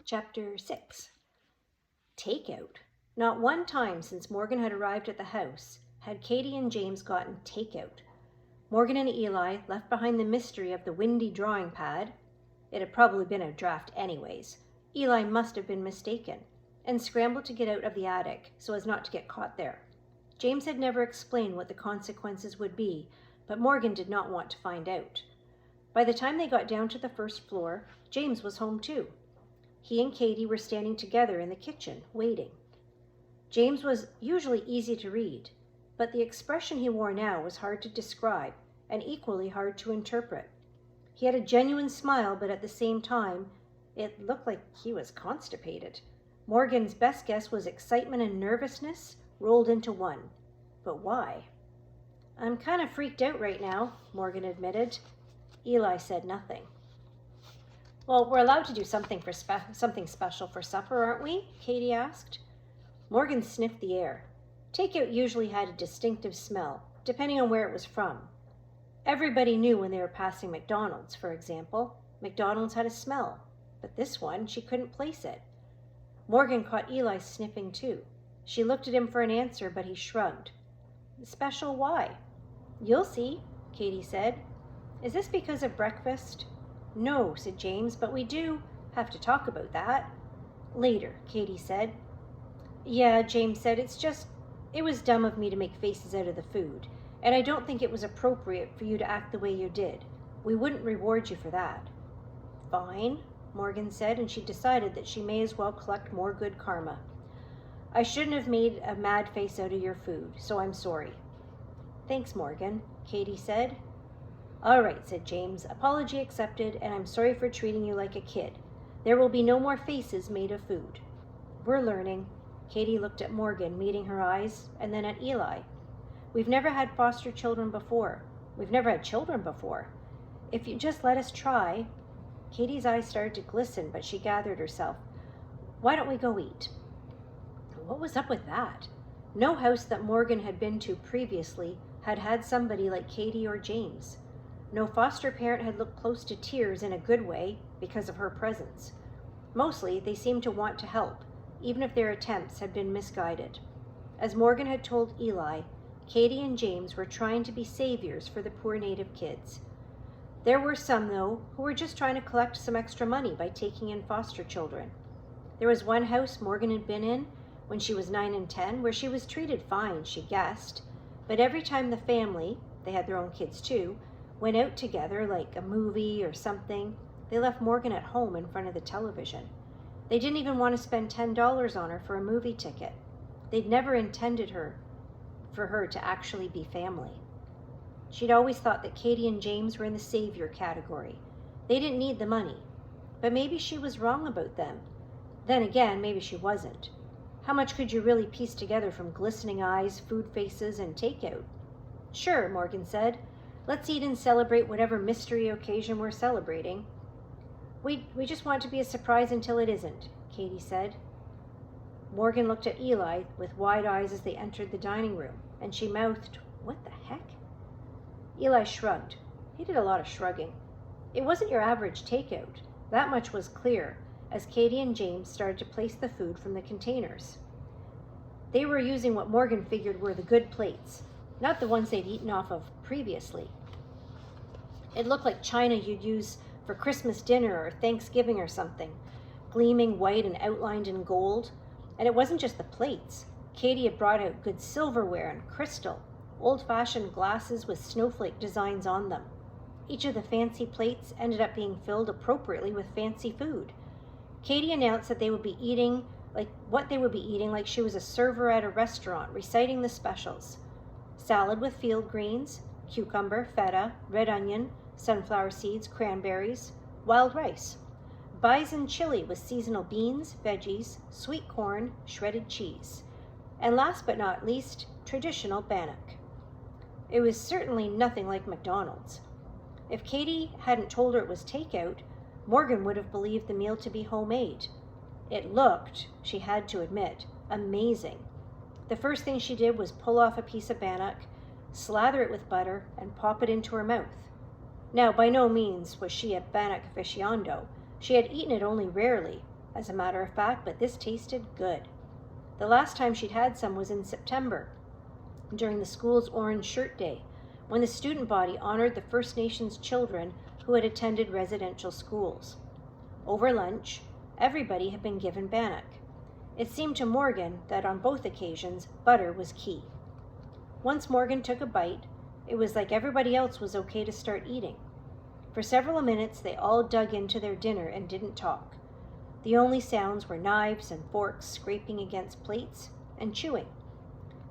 Chapter 6. Takeout. Not one time since Morgan had arrived at the house had Katie and James gotten takeout. Morgan and Eli left behind the mystery of the windy drawing pad. It had probably been a draft anyways. Eli must have been mistaken, and scrambled to get out of the attic so as not to get caught there. James had never explained what the consequences would be, but Morgan did not want to find out. By the time they got down to the first floor, James was home too. He and Katie were standing together in the kitchen, waiting. James was usually easy to read, but the expression he wore now was hard to describe and equally hard to interpret. He had a genuine smile, but at the same time, it looked like he was constipated. Morgan's best guess was excitement and nervousness rolled into one. But why? "I'm kind of freaked out right now," Morgan admitted. Eli said nothing. "Well, we're allowed to do something special for supper, aren't we?" Katie asked. Morgan sniffed the air. Takeout usually had a distinctive smell, depending on where it was from. Everybody knew when they were passing McDonald's, for example. McDonald's had a smell, but this one, she couldn't place it. Morgan caught Eli sniffing too. She looked at him for an answer, but he shrugged. "Special why?" "You'll see," Katie said. "Is this because of breakfast?" "No," said James, "but we do have to talk about that." "Later," Katie said. "Yeah," James said, it was dumb of me to make faces out of the food, and I don't think it was appropriate for you to act the way you did. We wouldn't reward you for that." "Fine," Morgan said, and she decided that she may as well collect more good karma. "I shouldn't have made a mad face out of your food, so I'm sorry." "Thanks, Morgan," Katie said. "All right," said James. "Apology accepted, and I'm sorry for treating you like a kid. There will be no more faces made of food." "We're learning." Katie looked at Morgan, meeting her eyes, and then at Eli. "We've never had foster children before. We've never had children before. If you just let us try." Katie's eyes started to glisten, but she gathered herself. "Why don't we go eat?" What was up with that? No house that Morgan had been to previously had had somebody like Katie or James. No foster parent had looked close to tears in a good way because of her presence. Mostly, they seemed to want to help, even if their attempts had been misguided. As Morgan had told Eli, Katie and James were trying to be saviors for the poor native kids. There were some, though, who were just trying to collect some extra money by taking in foster children. There was one house Morgan had been in when she was 9 and 10, where she was treated fine, she guessed, but every time the family, they had their own kids too, went out together, like a movie or something, they left Morgan at home in front of the television. They didn't even want to spend $10 on her for a movie ticket. They'd never intended for her to actually be family. She'd always thought that Katie and James were in the savior category. They didn't need the money. But maybe she was wrong about them. Then again, maybe she wasn't. How much could you really piece together from glistening eyes, food faces, and takeout? "Sure," Morgan said. "Let's eat and celebrate whatever mystery occasion we're celebrating." We just want to be a surprise until it isn't," Katie said. Morgan looked at Eli with wide eyes as they entered the dining room, and she mouthed, "What the heck?" Eli shrugged. He did a lot of shrugging. It wasn't your average takeout. That much was clear as Katie and James started to place the food from the containers. They were using what Morgan figured were the good plates, not the ones they'd eaten off of previously. It looked like china you'd use for Christmas dinner or Thanksgiving or something, gleaming white and outlined in gold. And it wasn't just the plates. Katie had brought out good silverware and crystal, old-fashioned glasses with snowflake designs on them. Each of the fancy plates ended up being filled appropriately with fancy food. Katie announced that they would be eating like she was a server at a restaurant, reciting the specials. Salad with field greens, cucumber, feta, red onion, sunflower seeds, cranberries, wild rice. Bison chili with seasonal beans, veggies, sweet corn, shredded cheese. And last but not least, traditional bannock. It was certainly nothing like McDonald's. If Katie hadn't told her it was takeout, Morgan would have believed the meal to be homemade. It looked, she had to admit, amazing. The first thing she did was pull off a piece of bannock, slather it with butter, and pop it into her mouth. Now, by no means was she a bannock aficionado. She had eaten it only rarely, as a matter of fact, but this tasted good. The last time she'd had some was in September, during the school's Orange Shirt Day, when the student body honored the First Nations children who had attended residential schools. Over lunch, everybody had been given bannock. It seemed to Morgan that on both occasions, butter was key. Once Morgan took a bite, it was like everybody else was okay to start eating. For several minutes, they all dug into their dinner and didn't talk. The only sounds were knives and forks scraping against plates and chewing.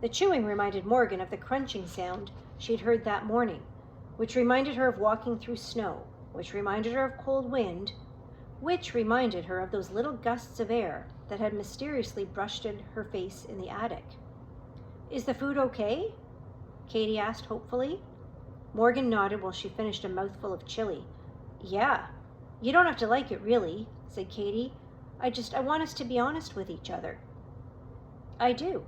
The chewing reminded Morgan of the crunching sound she'd heard that morning, which reminded her of walking through snow, which reminded her of cold wind, which reminded her of those little gusts of air that had mysteriously brushed her face in the attic. "Is the food okay?" Katie asked hopefully. Morgan nodded while she finished a mouthful of chili. "Yeah. You don't have to like it, really," said Katie. I want us to be honest with each other." "I do."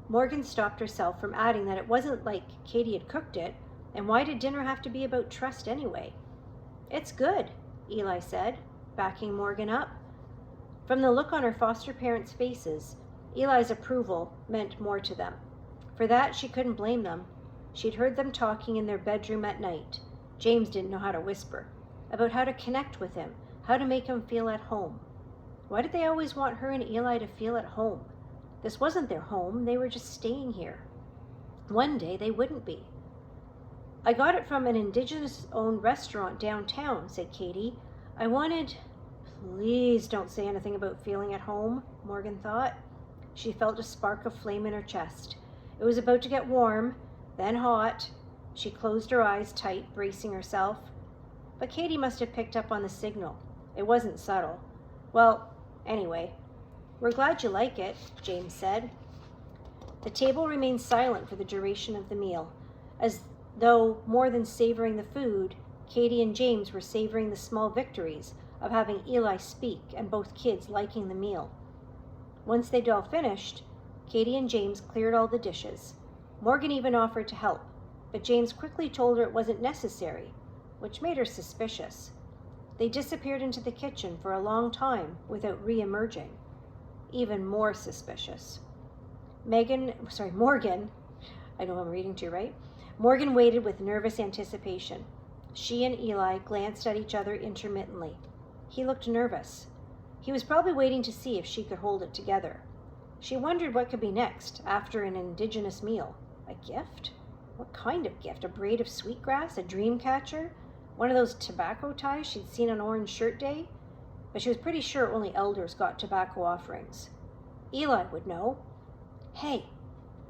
Morgan stopped herself from adding that it wasn't like Katie had cooked it, and why did dinner have to be about trust anyway? "It's good," Eli said, backing Morgan up. From the look on her foster parents' faces, Eli's approval meant more to them. For that, she couldn't blame them. She'd heard them talking in their bedroom at night. James didn't know how to whisper, about how to connect with him, how to make him feel at home. Why did they always want her and Eli to feel at home? This wasn't their home, they were just staying here. One day they wouldn't be. "I got it from an indigenous-owned restaurant downtown," said Katie. "I wanted—" "Please don't say anything about feeling at home," Morgan thought. She felt a spark of flame in her chest. It was about to get warm, then hot. She closed her eyes tight, bracing herself. But Katie must have picked up on the signal. It wasn't subtle. "Well, anyway, we're glad you like it," James said. The table remained silent for the duration of the meal, as though, more than savoring the food, Katie and James were savoring the small victories of having Eli speak and both kids liking the meal. Once they'd all finished, Katie and James cleared all the dishes. Morgan even offered to help, but James quickly told her it wasn't necessary, which made her suspicious. They disappeared into the kitchen for a long time without re-emerging. Even more suspicious. Morgan, I know I'm reading to you, right? Morgan waited with nervous anticipation. She and Eli glanced at each other intermittently. He looked nervous. He was probably waiting to see if she could hold it together. She wondered what could be next after an indigenous meal. A gift? What kind of gift? A braid of sweetgrass? A dream catcher? One of those tobacco ties she'd seen on Orange Shirt Day? But she was pretty sure only elders got tobacco offerings. Eli would know. "Hey,"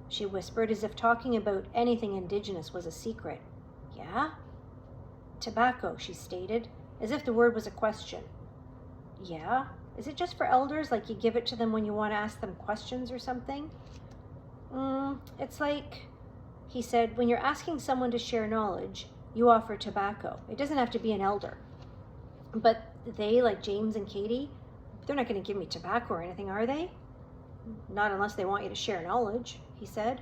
she whispered, as if talking about anything indigenous was a secret. "Yeah?" "Tobacco," she stated, as if the word was a question. "Yeah? Is it just for elders, like you give it to them when you want to ask them questions or something?" It's like," he said, "when you're asking someone to share knowledge, you offer tobacco. It doesn't have to be an elder." "But they, like James and Katie, they're not going to give me tobacco or anything, are they?" "Not unless they want you to share knowledge," he said.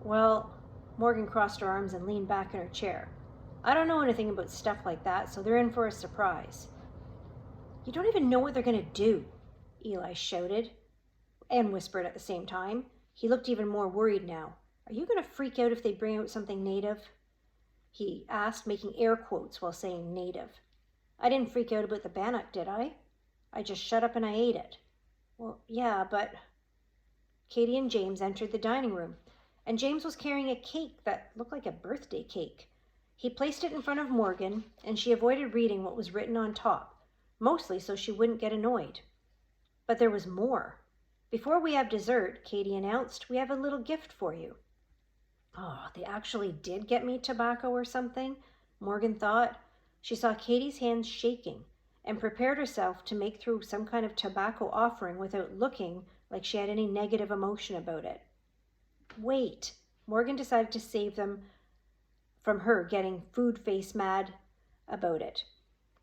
"Well," Morgan crossed her arms and leaned back in her chair. "I don't know anything about stuff like that, so they're in for a surprise." "You don't even know what they're going to do," Eli shouted and whispered at the same time. He looked even more worried now. "Are you going to freak out if they bring out something native?" he asked, making air quotes while saying native. "I didn't freak out about the bannock, did I? I just shut up and I ate it." "Well, yeah, but—" Katie and James entered the dining room, and James was carrying a cake that looked like a birthday cake. He placed it in front of Morgan, and she avoided reading what was written on top, mostly so she wouldn't get annoyed. But there was more. "Before we have dessert," Katie announced, "we have a little gift for you." Oh, they actually did get me tobacco or something, Morgan thought. She saw Katie's hands shaking and prepared herself to make through some kind of tobacco offering without looking like she had any negative emotion about it. Wait, Morgan decided to save them from her getting food face mad about it.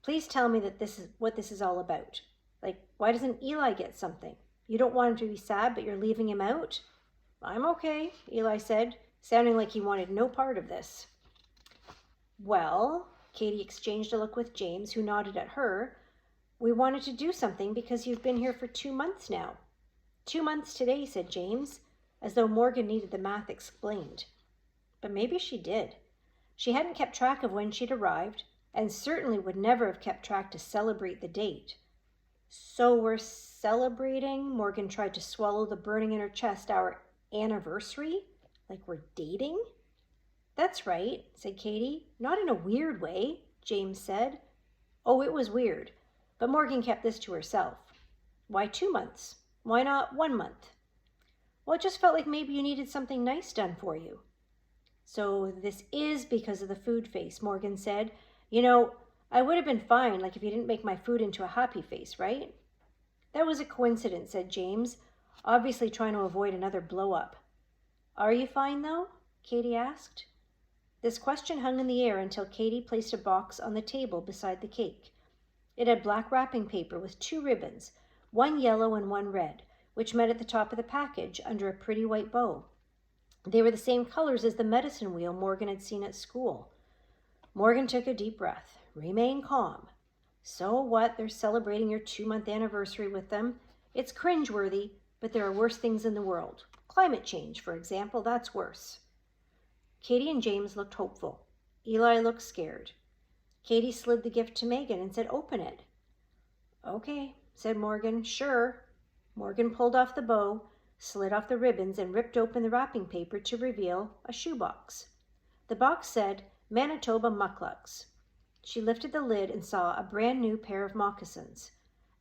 "Please tell me that this is what this is all about. Like, why doesn't Eli get something? You don't want him to be sad, but you're leaving him out?" "I'm okay," Eli said, sounding like he wanted no part of this. "Well," Katie exchanged a look with James, who nodded at her. We wanted to do something because you've been here for 2 months now. 2 months today, said James, as though Morgan needed the math explained. But maybe she did. She hadn't kept track of when she'd arrived, and certainly would never have kept track to celebrate the date. So we're celebrating, Morgan tried to swallow the burning in her chest, our anniversary? Like we're dating? That's right, said Katie. Not in a weird way, James said. Oh, it was weird, but Morgan kept this to herself. Why 2 months? Why not 1 month? Well, it just felt like maybe you needed something nice done for you. So this is because of the food face, Morgan said. You know, I would have been fine, like if you didn't make my food into a happy face, right? That was a coincidence, said James, obviously trying to avoid another blow-up. Are you fine, though? Katie asked. This question hung in the air until Katie placed a box on the table beside the cake. It had black wrapping paper with 2 ribbons, one yellow and one red, which met at the top of the package under a pretty white bow. They were the same colors as the medicine wheel Morgan had seen at school. Morgan took a deep breath. Remain calm. So what? They're celebrating your 2-month anniversary with them. It's cringeworthy, but there are worse things in the world. Climate change, for example, that's worse. Katie and James looked hopeful. Eli looked scared. Katie slid the gift to Megan and said, "Open it." "Okay," said Morgan. "Sure." Morgan pulled off the bow, slid off the ribbons, and ripped open the wrapping paper to reveal a shoebox. The box said, "Manitoba Mucklucks." She lifted the lid and saw a brand new pair of moccasins.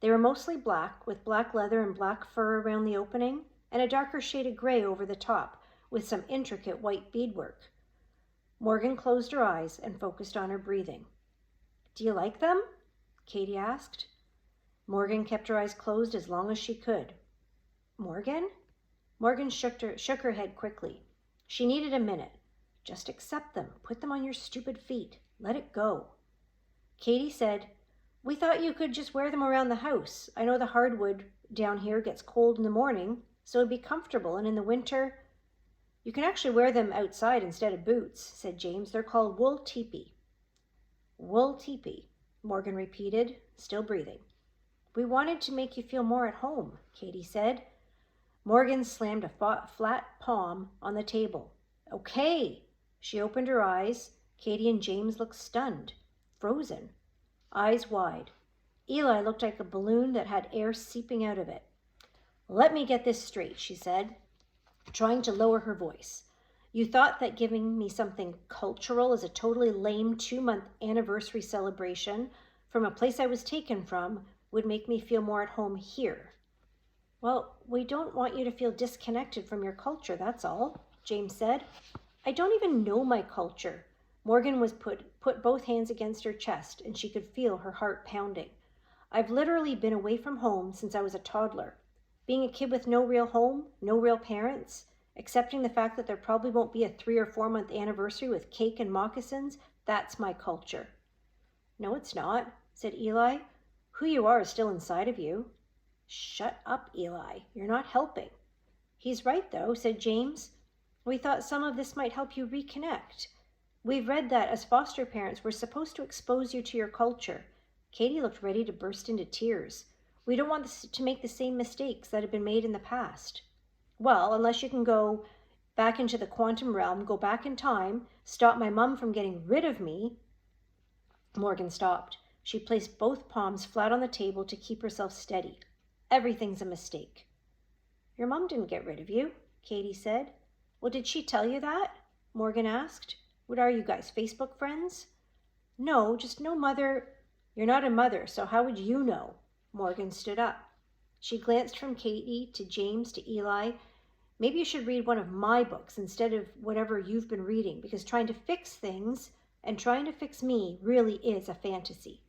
They were mostly black, with black leather and black fur around the opening, and a darker shade of gray over the top, with some intricate white beadwork. Morgan closed her eyes and focused on her breathing. "Do you like them?" Katie asked. Morgan kept her eyes closed as long as she could. "Morgan?" Morgan shook her head quickly. She needed a minute. "Just accept them. Put them on your stupid feet. Let it go." Katie said, "We thought you could just wear them around the house. I know the hardwood down here gets cold in the morning, so it'd be comfortable, and in the winter—" "You can actually wear them outside instead of boots," said James. "They're called wool teepee." "Wool teepee," Morgan repeated, still breathing. "We wanted to make you feel more at home," Katie said. Morgan slammed a flat palm on the table. "Okay." She opened her eyes. Katie and James looked stunned, frozen, eyes wide. Eli looked like a balloon that had air seeping out of it. "Let me get this straight," she said, trying to lower her voice. "You thought that giving me something cultural as a totally lame 2-month anniversary celebration from a place I was taken from would make me feel more at home here." "Well, we don't want you to feel disconnected from your culture, that's all," James said. "I don't even know my culture." Morgan was put both hands against her chest, and she could feel her heart pounding. "I've literally been away from home since I was a toddler. Being a kid with no real home, no real parents, accepting the fact that there probably won't be a 3 or 4 month anniversary with cake and moccasins, that's my culture." "No, it's not," said Eli. "Who you are is still inside of you." "Shut up, Eli. You're not helping." "He's right, though," said James. "We thought some of this might help you reconnect. We've read that as foster parents, we're supposed to expose you to your culture." Katie looked ready to burst into tears. "We don't want to make the same mistakes that have been made in the past." "Well, unless you can go back into the quantum realm, go back in time, stop my mom from getting rid of me." Morgan stopped. She placed both palms flat on the table to keep herself steady. "Everything's a mistake." "Your mom didn't get rid of you," Katie said. "Well, did she tell you that?" Morgan asked. "What are you guys, Facebook friends?" "No, just no mother." "You're not a mother, so how would you know?" Morgan stood up. She glanced from Katie to James to Eli. "Maybe you should read one of my books instead of whatever you've been reading, because trying to fix things and trying to fix me really is a fantasy."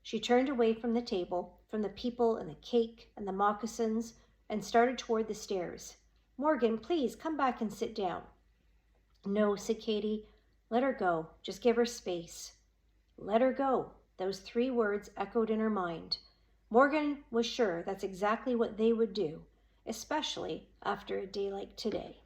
She turned away from the table, from the people and the cake and the moccasins, and started toward the stairs. "Morgan, please come back and sit down." "No," said Katie. "Let her go. Just give her space." Let her go. Those 3 words echoed in her mind. Morgan was sure that's exactly what they would do, especially after a day like today.